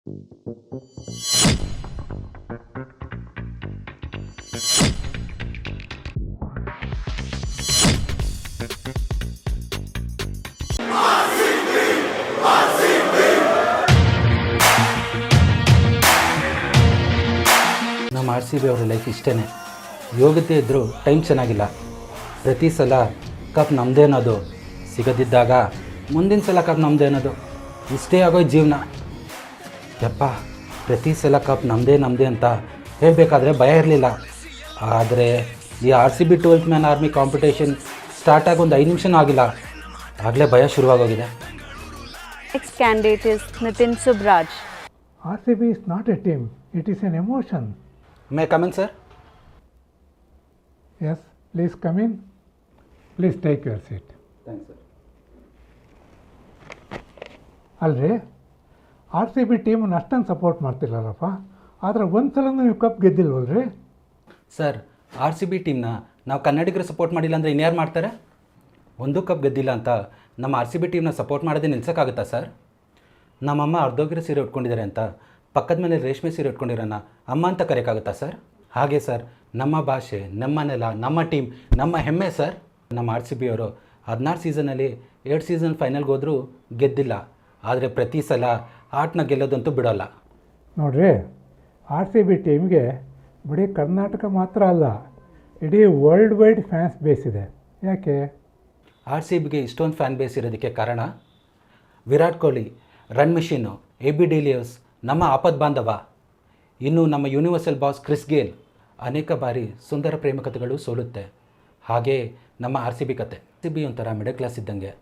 ನಮ್ಮ R C B ಅವರ life ಇಷ್ಟೇ. ಯೋಗ್ಯತೆ ಇದ್ದರೂ ಟೈಮ್ ಚೆನ್ನಾಗಿಲ್ಲ. ಪ್ರತಿ ಸಲ ಕಪ್ ನಮ್ಮದೇ ಅನ್ನೋದು, ಸಿಗದಿದ್ದಾಗ ಮುಂದಿನ ಸಲ ಕಪ್ ನಮ್ಮದೇ ಅನ್ನೋದು, ಇಷ್ಟೇ ಆಗೋಯ್ತು ಜೀವನ. ಯಪ್ಪ, ಪ್ರತಿ ಸಲ ಕಪ್ ನಮ್ಮದೇ ಅಂತ ಹೇಳಬೇಕಾದ್ರೆ ಭಯ ಇರಲಿಲ್ಲ. ಆದರೆ ಈ R C B 12th man army competition start ಆಗಿ ಒಂದು 5 ನಿಮಿಷನೂ ಆಗಿಲ್ಲ, ಆಗಲೇ ಭಯ ಶುರುವಾಗೋಗಿದೆ. Next candidate is Nitin Subraj. RCB is not a team, it is an emotion. May come in sir? Yes, please come in. Please take your seat. Thanks sir. ಅಲ್ರಿ, RCB ಟೀಮನ್ನು ಅಷ್ಟೊಂದು ಸಪೋರ್ಟ್ ಮಾಡ್ತಿರಲ್ಲಪ್ಪ, ಆದರೆ ಒಂದು ಸಲ ನೀವು ಕಪ್ ಗೆದ್ದಿಲ್ವಲ್ರಿ? ಸರ್, ಆರ್ ಸಿ ಬಿ ಟೀಮ್ನ ನಾವು ಕನ್ನಡಿಗರು ಸಪೋರ್ಟ್ ಮಾಡಿಲ್ಲ ಅಂದರೆ ಇನ್ಯಾರು ಮಾಡ್ತಾರೆ? ಒಂದು ಕಪ್ ಗೆದ್ದಿಲ್ಲ ಅಂತ ನಮ್ಮ ಆರ್ ಸಿ ಬಿ ಟೀಮ್ನ ಸಪೋರ್ಟ್ ಮಾಡೋದೇ ನಿಲ್ಸೋಕ್ಕಾಗುತ್ತಾ ಸರ್? ನಮ್ಮಮ್ಮ ಅರ್ಧೋಗಿರೋ ಸೀರೆ ಉಟ್ಕೊಂಡಿದ್ದಾರೆ ಅಂತ ಪಕ್ಕದ ಮನೆ ರೇಷ್ಮೆ ಸೀರೆ ಉಟ್ಕೊಂಡಿರೋಣ ಅಮ್ಮ ಅಂತ ಕರೆಯೋಕ್ಕಾಗುತ್ತಾ ಸರ್? ಹಾಗೆ ಸರ್, ನಮ್ಮ ಭಾಷೆ, ನಮ್ಮ ನೆಲ, ನಮ್ಮ ಟೀಮ್, ನಮ್ಮ ಹೆಮ್ಮೆ ಸರ್. ನಮ್ಮ ಆರ್ ಸಿ ಬಿ ಅವರು 16 ಸೀಸನಲ್ಲಿ 2 ಸೀಸನ್ ಫೈನಲ್ಗೆ ಹೋದರೂ ಗೆದ್ದಿಲ್ಲ. ಆದರೆ ಪ್ರತಿ ಸಲ ಆಟನ ಗೆಲ್ಲೋದಂತೂ ಬಿಡೋಲ್ಲ. ನೋಡ್ರಿ, RCB ಟೀಮ್ಗೆ ಬರೀ ಕರ್ನಾಟಕ ಮಾತ್ರ ಅಲ್ಲ, ಇಡೀ ವರ್ಲ್ಡ್ ವೈಡ್ ಫ್ಯಾನ್ಸ್ ಬೇಸ್ ಇದೆ. ಯಾಕೆ? ಆರ್ ಸಿ ಬಿಗೆ ಇಷ್ಟೊಂದು ಫ್ಯಾನ್ ಬೇಸ್ ಇರೋದಕ್ಕೆ ಕಾರಣ Virat Kohli, run machine, AB de Villiers, ನಮ್ಮ ಆಪದ್ ಬಾಂಧವ, ಇನ್ನು ನಮ್ಮ ಯೂನಿವರ್ಸಲ್ ಬಾಸ್ ಕ್ರಿಸ್ ಗೇಲ್. ಅನೇಕ ಬಾರಿ ಸುಂದರ ಪ್ರೇಮ ಕಥೆಗಳು ಸೋಲುತ್ತೆ. ಹಾಗೇ ನಮ್ಮ ಆರ್ ಸಿ ಬಿ ಕತೆ. ಆರ್ ಸಿ ಬಿ ಒಂಥರ ಮಿಡಲ್ ಕ್ಲಾಸ್ ಇದ್ದಂಗೆ.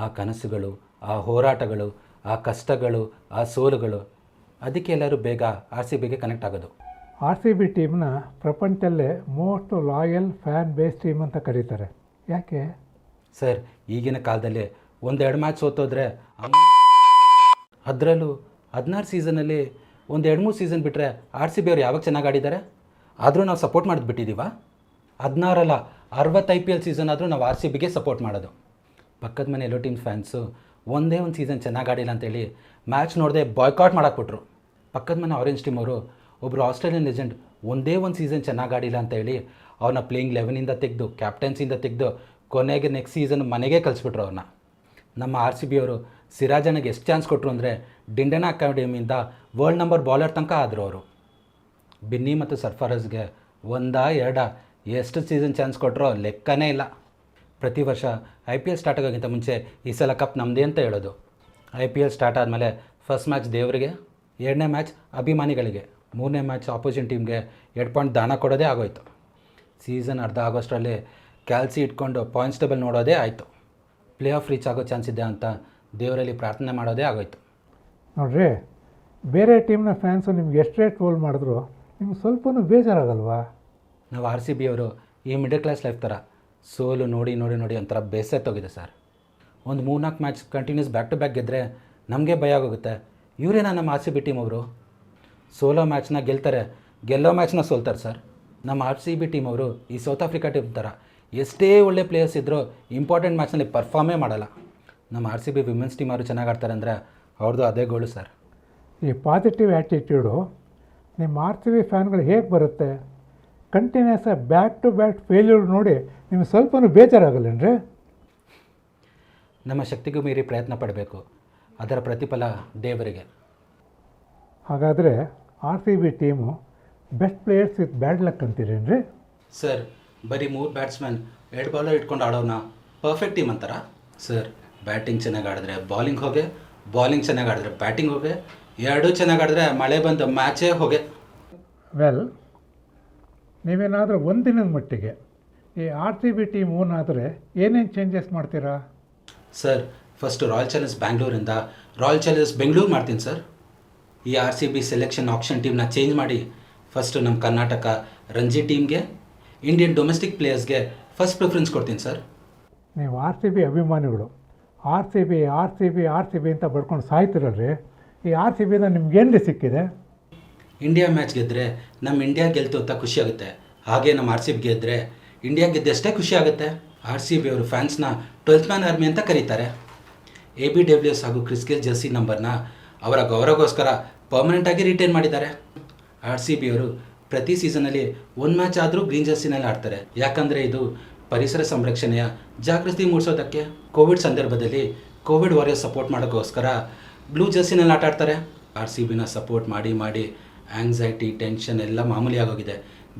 ಆ ಕನಸುಗಳು, ಆ ಹೋರಾಟಗಳು, ಆ ಕಷ್ಟಗಳು, ಆ ಸೋಲುಗಳು, ಅದಕ್ಕೆ ಎಲ್ಲರೂ ಬೇಗ ಆರ್ ಸಿ ಬಿಗೆ ಕನೆಕ್ಟ್ ಆಗೋದು. RCB ಟೀಮ್ನ ಪ್ರಪಂಚದಲ್ಲೇ most loyal fan base team ಅಂತ ಕರೀತಾರೆ. ಯಾಕೆ? ಸರ್, ಈಗಿನ ಕಾಲದಲ್ಲಿ 1-2 ಮ್ಯಾಚ್ ಸೋತೋದ್ರೆ, ಅದರಲ್ಲೂ 16 ಸೀಸನಲ್ಲಿ 1-2-3 ಸೀಸನ್ ಬಿಟ್ಟರೆ ಆರ್ ಸಿ ಬಿ ಅವ್ರು ಯಾವಾಗ ಚೆನ್ನಾಗಿ ಆಡಿದ್ದಾರೆ? ಆದರೂ ನಾವು ಸಪೋರ್ಟ್ ಮಾಡೋದು ಬಿಟ್ಟಿದ್ದೀವಾ? 16 ಅಲ್ಲ 60 IPL ಸೀಸನ್ ಆದರೂ ನಾವು ಆರ್ ಸಿ ಬಿಗೆ ಸಪೋರ್ಟ್ ಮಾಡೋದು. ಪಕ್ಕದ ಮನೆ ಎಲ್ಲೋ ಟೀಮ್ ಫ್ಯಾನ್ಸು ಒಂದೇ ಒಂದು ಸೀಸನ್ ಚೆನ್ನಾಗಿ ಆಡಿಲ್ಲ ಅಂತೇಳಿ ಮ್ಯಾಚ್ ನೋಡದೆ ಬಾಯ್ಕಾಟ್ ಮಾಡಾಕ್ಬಿಟ್ರು. ಪಕ್ಕದ ಮನೆ ಆರೆಂಜ್ ಟೀಮ್ ಅವರು ಒಬ್ಬರು ಆಸ್ಟ್ರೇಲಿಯನ್ ಲೆಜೆಂಡ್ ಒಂದೇ ಒಂದು ಸೀಸನ್ ಚೆನ್ನಾಗಿ ಆಡಿಲ್ಲ ಅಂತೇಳಿ ಅವ್ರನ್ನ ಪ್ಲೇಯಿಂಗ್ 11ಇಂದ ತೆಗೆದು, ಕ್ಯಾಪ್ಟನ್ಸಿಂದ ತೆಗೆದು, ಕೊನೆಗೆ ನೆಕ್ಸ್ಟ್ ಸೀಸನ್ ಮನೆಗೆ ಕಳಿಸ್ಬಿಟ್ರು ಅವ್ರನ್ನ. ನಮ್ಮ ಆರ್ ಸಿ ಬಿ ಅವರು ಸಿರಾಜನಿಗೆ ಎಷ್ಟು ಚಾನ್ಸ್ ಕೊಟ್ಟರು ಅಂದರೆ ಡಿಂಡನ ಅಕಾಡೆಮಿಯಿಂದ ವರ್ಲ್ಡ್ ನಂಬರ್ ಬಾಲರ್ ತನಕ ಆದರು ಅವರು. ಬಿನ್ನಿ ಮತ್ತು ಸರ್ಫರಾಜ್ಗೆ 1-2 ಎಷ್ಟು ಸೀಸನ್ ಚಾನ್ಸ್ ಕೊಟ್ಟರೋ ಲೆಕ್ಕನೇ ಇಲ್ಲ. ಪ್ರತಿ ವರ್ಷ IPL ಸ್ಟಾರ್ಟ್ ಆಗೋಕ್ಕಿಂತ ಮುಂಚೆ ಈ ಸಲ ಕಪ್ ನಮ್ಮದೇ ಅಂತ ಹೇಳೋದು. IPL ಸ್ಟಾರ್ಟ್ ಆದಮೇಲೆ ಫಸ್ಟ್ ಮ್ಯಾಚ್ ದೇವರಿಗೆ, 2ನೇ ಮ್ಯಾಚ್ ಅಭಿಮಾನಿಗಳಿಗೆ, 3ನೇ ಮ್ಯಾಚ್ ಆಪೋಸಿಟ್ ಟೀಮ್ಗೆ 2 ಪಾಯಿಂಟ್ ದಾನ ಕೊಡೋದೇ ಆಗೋಯ್ತು. ಸೀಸನ್ ಅರ್ಧ ಆಗೋಷ್ಟರಲ್ಲಿ ಕ್ಯಾಲ್ಸಿ ಇಟ್ಕೊಂಡು ಪಾಯಿಂಟ್ಸ್ ಟೇಬಲ್ ನೋಡೋದೇ ಆಯಿತು. ಪ್ಲೇ ಆಫ್ ರೀಚ್ ಆಗೋ ಚಾನ್ಸ್ ಇದೆ ಅಂತ ದೇವರಲ್ಲಿ ಪ್ರಾರ್ಥನೆ ಮಾಡೋದೇ ಆಗೋಯ್ತು. ನೋಡ್ರಿ, ಬೇರೆ ಟೀಮ್ನ ಫ್ಯಾನ್ಸು ನಿಮ್ಗೆ ಎಷ್ಟೇ ಟ್ರೋಲ್ ಮಾಡಿದ್ರು ನಿಮ್ಗೆ ಸ್ವಲ್ಪನೂ ಬೇಜಾರಾಗಲ್ವಾ? ನಾವು ಆರ್ ಸಿ ಬಿ ಅವರು ಈ ಮಿಡಲ್ ಕ್ಲಾಸ್ ಲೈಫ್ ಥರ ಸೋಲು ನೋಡಿ ನೋಡಿ ನೋಡಿ ಒಂಥರ ಬೇಸತ್ತೋಗಿದೆ ಸರ್. ಒಂದು 3-4 match continuous back to back ಗೆದ್ದರೆ ನಮಗೆ ಭಯ ಆಗೋಗುತ್ತೆ. ಇವರೇನಾ ನಮ್ಮ ಆರ್ ಸಿ ಬಿ ಟೀಮ್ ಅವರು? ಸೋಲೋ ಮ್ಯಾಚ್ನ ಗೆಲ್ತಾರೆ, ಗೆಲ್ಲೋ ಮ್ಯಾಚ್ನ ಸೋಲ್ತಾರೆ ಸರ್. ನಮ್ಮ ಆರ್ ಸಿ ಬಿ ಟೀಮ್ ಅವರು ಈ ಸೌತ್ ಆಫ್ರಿಕಾ ಟೀಮ್ ಥರ ಎಷ್ಟೇ ಒಳ್ಳೆ ಪ್ಲೇಯರ್ಸ್ ಇದ್ದರೂ ಇಂಪಾರ್ಟೆಂಟ್ ಮ್ಯಾಚ್ನಲ್ಲಿ ಪರ್ಫಾರ್ಮೇ ಮಾಡಲ್ಲ. ನಮ್ಮ R C B women's team ಅವರು ಚೆನ್ನಾಗಿ ಆಡ್ತಾರೆ ಅಂದರೆ ಅವ್ರದ್ದು ಅದೇ ಗೋಳು ಸರ್. ಈ ಪಾಸಿಟಿವ್ ಆ್ಯಟಿಟ್ಯೂಡು ನಿಮ್ಮ RCB ಫ್ಯಾನ್ಗಳು ಹೇಗೆ ಬರುತ್ತೆ? Continuous back to back failure ನೋಡಿ ನಿಮಗೆ ಸ್ವಲ್ಪನೂ ಬೇಜಾರಾಗಲ್ಲೇನ್ರಿ? ನಮ್ಮ ಶಕ್ತಿಗೂ ಮೀರಿ ಪ್ರಯತ್ನ ಪಡಬೇಕು, ಅದರ ಪ್ರತಿಫಲ ದೇವರಿಗೆ. ಹಾಗಾದರೆ RCB team best players with bad luck ಅಂತೀರೇನ್ರಿ? ಸರ್, ಬರೀ 3 ಬ್ಯಾಟ್ಸ್ಮನ್ 2 ಬಾಲರ್ ಇಟ್ಕೊಂಡು ಆಡೋನ ಪರ್ಫೆಕ್ಟ್ ಟೀಮ್ ಅಂತಾರ? ಸರ್, ಬ್ಯಾಟಿಂಗ್ ಚೆನ್ನಾಗಿ ಆಡಿದ್ರೆ ಬಾಲಿಂಗ್ ಹೋಗೆ, ಬಾಲಿಂಗ್ ಚೆನ್ನಾಗಿ ಆಡಿದ್ರೆ ಬ್ಯಾಟಿಂಗ್ ಹೋಗೆ, ಎರಡೂ ಚೆನ್ನಾಗಿ ಆಡಿದ್ರೆ ಮಳೆ ಬಂದು ಮ್ಯಾಚೇ ಹೋಗೆ. ವೆಲ್, ನೀವೇನಾದರೂ ಒಂದಿನದ ಮಟ್ಟಿಗೆ ಈ RCB ಟೀಮ್ ಓನ್ ಆದರೆ ಏನೇನು ಚೇಂಜಸ್ ಮಾಡ್ತೀರಾ? ಸರ್, ಫಸ್ಟು ರಾಯಲ್ ಚಾಲೆಂಜರ್ಸ್ ಬ್ಯಾಂಗ್ಳೂರಿಂದ ರಾಯಲ್ ಚಾಲೆಂಜರ್ಸ್ ಬೆಂಗಳೂರು ಮಾಡ್ತೀನಿ ಸರ್. ಈ R C B selection option ಟೀಮ್ನ ಚೇಂಜ್ ಮಾಡಿ ಫಸ್ಟು ನಮ್ಮ ಕರ್ನಾಟಕ ರಂಜಿ ಟೀಮ್ಗೆ, ಇಂಡಿಯನ್ ಡೊಮೆಸ್ಟಿಕ್ ಪ್ಲೇಯರ್ಸ್ಗೆ ಫಸ್ಟ್ ಪ್ರಿಫರೆನ್ಸ್ ಕೊಡ್ತೀನಿ ಸರ್. ನೀವು RCB ಅಭಿಮಾನಿಗಳು RCB ಅಂತ ಬಡ್ಕೊಂಡು ಸಾಯ್ತಿರಲ್ರಿ. ಈ RCBಯಿಂದ ನಿಮ್ಗೇನು ಸಿಕ್ಕಿದೆ? ಇಂಡಿಯಾ ಮ್ಯಾಚ್ ಗೆದ್ದರೆ ನಮ್ಮ ಇಂಡಿಯಾ ಗೆಲ್ತು ಅಂತ ಖುಷಿ ಆಗುತ್ತೆ. ಹಾಗೆ ನಮ್ಮ ಆರ್ ಸಿ ಬಿ ಗೆದ್ದರೆ ಇಂಡಿಯಾ ಗೆದ್ದಷ್ಟೇ ಖುಷಿ ಆಗುತ್ತೆ. ಆರ್ ಸಿ ಬಿ ಅವರು ಫ್ಯಾನ್ಸ್ನ 12th ಮ್ಯಾನ್ ಆರ್ಮಿ ಅಂತ ಕರೀತಾರೆ. AB ಡಿವಿಲಿಯರ್ಸ್ ಹಾಗೂ ಕ್ರಿಸ್ ಗೇಲ್ ಜರ್ಸಿ ನಂಬರ್ನ ಅವರ ಗೌರವಗೋಸ್ಕರ ಪರ್ಮನೆಂಟಾಗಿ ರಿಟೈನ್ ಮಾಡಿದ್ದಾರೆ. ಆರ್ ಸಿ ಬಿ ಅವರು ಪ್ರತಿ ಸೀಸನಲ್ಲಿ ಒಂದು ಮ್ಯಾಚ್ ಆದರೂ ಗ್ರೀನ್ ಜರ್ಸಿನಲ್ಲಿ ಆಡ್ತಾರೆ. ಯಾಕಂದರೆ ಇದು ಪರಿಸರ ಸಂರಕ್ಷಣೆಯ ಜಾಗೃತಿ ಮೂಡಿಸೋದಕ್ಕೆ. ಕೋವಿಡ್ ಸಂದರ್ಭದಲ್ಲಿ ಕೋವಿಡ್ ವಾರಿಯರ್ಸ್ ಸಪೋರ್ಟ್ ಮಾಡೋಕ್ಕೋಸ್ಕರ ಬ್ಲೂ ಜರ್ಸಿನಲ್ಲಿ ಆಟ ಆಡ್ತಾರೆ. ಆರ್ ಸಿ ಬಿನ ಸಪೋರ್ಟ್ ಮಾಡಿ ಮಾಡಿ ಆ್ಯಂಗ್ಸೈಟಿ, ಟೆನ್ಷನ್ ಎಲ್ಲ ಮಾಮೂಲಿ ಆಗೋಗಿದೆ.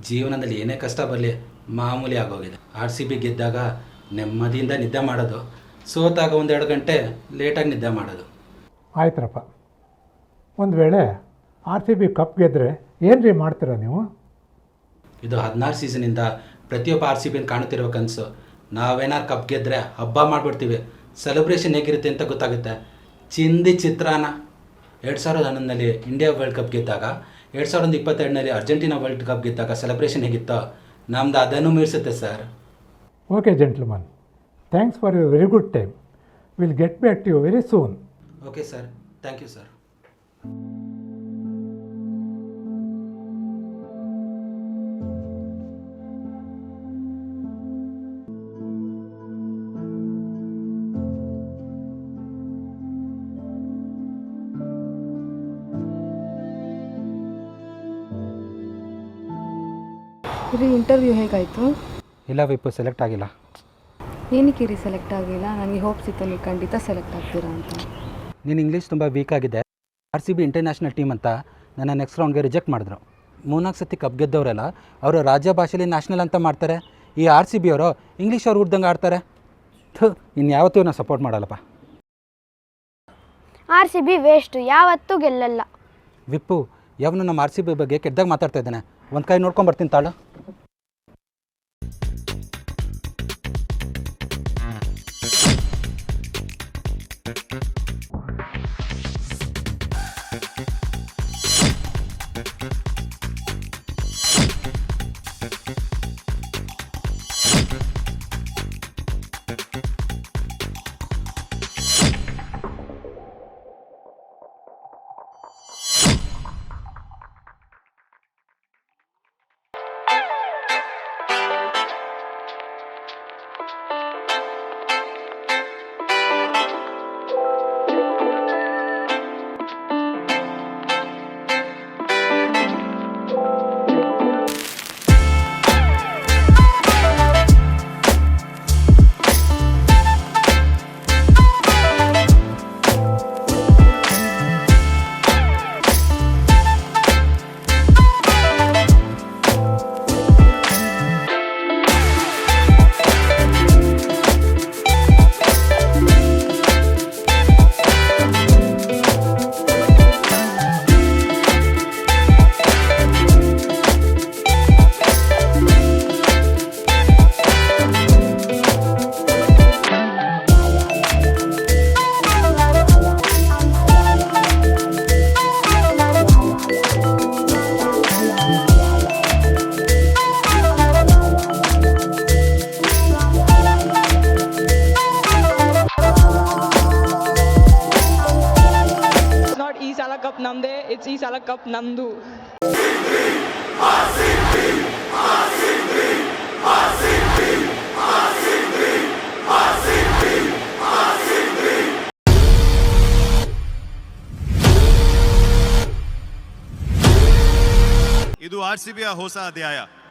ಜೀವನದಲ್ಲಿ ಏನೇ ಕಷ್ಟ ಬರಲಿ ಮಾಮೂಲಿ ಆಗೋಗಿದೆ. ಆರ್ ಸಿ ಬಿ ಗೆದ್ದಾಗ ನೆಮ್ಮದಿಯಿಂದ ನಿದ್ದೆ ಮಾಡೋದು, ಸೋತಾಗ 1-2 ಗಂಟೆ ಲೇಟಾಗಿ ನಿದ್ದೆ ಮಾಡೋದು. ಆಯ್ತರಪ್ಪ. ಒಂದು ವೇಳೆ ಆರ್ ಸಿ ಬಿ ಕಪ್ ಗೆದ್ದರೆ ಏನು ರೀ ಮಾಡ್ತೀರಾ ನೀವು? ಇದು 16 ಸೀಸನಿಂದ ಪ್ರತಿಯೊಬ್ಬ ಆರ್ ಸಿ ಬಿನ ಕಾಣುತ್ತಿರುವ ಕನಸು. ನಾವೇನಾರು ಕಪ್ ಗೆದ್ದರೆ ಹಬ್ಬ ಮಾಡಿಬಿಡ್ತೀವಿ. ಸೆಲೆಬ್ರೇಷನ್ ಹೇಗಿರುತ್ತೆ ಅಂತ ಗೊತ್ತಾಗುತ್ತೆ. ಚಿಂದಿ ಚಿತ್ರಾನ್ನ. 2011ನಲ್ಲಿ ಇಂಡಿಯಾ ವರ್ಲ್ಡ್ ಕಪ್ ಗೆದ್ದಾಗ, 2022ನಲ್ಲಿ ಅರ್ಜೆಂಟೀನಾ ವರ್ಲ್ಡ್ ಕಪ್ ಗೆದ್ದಾಗ ಸೆಲೆಬ್ರೇಷನ್ ಹೇಗಿತ್ತೋ ನಮ್ದು ಅದನ್ನು ಮೀರಿಸುತ್ತೆ sir. Okay gentleman, thanks for your very good time. Will get back to you very soon. Okay sir, thank you sir. Re interview ಹೇಗಾಯಿತು? ಇಲ್ಲ ವಿಪ್ಪು, ಸೆಲೆಕ್ಟ್ ಆಗಿಲ್ಲ. ಏನಕ್ಕೆ ರೀ ಸೆಲೆಕ್ಟ್ ಆಗಿಲ್ಲ? ನನಗೆ ಹೋಪ್ಸ್ ಇತ್ತು ನೀವು ಖಂಡಿತ ಸೆಲೆಕ್ಟ್ ಆಗ್ತೀರಾ ಅಂತ. ನೀನು ಇಂಗ್ಲೀಷ್ ತುಂಬ ವೀಕ್ ಆಗಿದೆ. R C B international team ಅಂತ ನನ್ನ ನೆಕ್ಸ್ಟ್ ರೌಂಡ್ಗೆ ರಿಜೆಕ್ಟ್ ಮಾಡಿದ್ರು. 3-4 ಸತಿ ಕಪ್ ಗೆದ್ದವರೆಲ್ಲ ಅವರು ರಾಜ್ಯ ಭಾಷೆಯಲ್ಲಿ ನ್ಯಾಷನಲ್ ಅಂತ ಮಾಡ್ತಾರೆ. ಈ ಆರ್ ಸಿ ಬಿ ಅವರು ಇಂಗ್ಲೀಷ್ ಅವ್ರು ಉಡ್ದಂಗೆ ಆಡ್ತಾರೆ. ಇನ್ಯಾವತ್ತೂ ನಾನು ಸಪೋರ್ಟ್ ಮಾಡಲ್ಲಪ್ಪ. ಆರ್ ಸಿ ಬಿ ವೇಸ್ಟ್, ಯಾವತ್ತೂ ಗೆಲ್ಲಲ್ಲ. ವಿಪ್ಪು, ಯಾವನು ನಮ್ಮ ಆರ್ ಸಿ ಬಿ ಬಗ್ಗೆ ಕೆಟ್ಟದಾಗ ಮಾತಾಡ್ತಾ ಇದ್ದಾನೆ. ಒಂದು ಕೈ ನೋಡ್ಕೊಂಬರ್ತೀನಿ ತಾಳು. ಕಪ್ ನಮ್ದೇ, ಇಟ್ಸ್ ಈ ಸಲ ಕಪ್ ನಮ್ದು. ಇದು ಆರ್ ಸಿ ಬಿಯ ಹೊಸ ಅಧ್ಯಾಯ.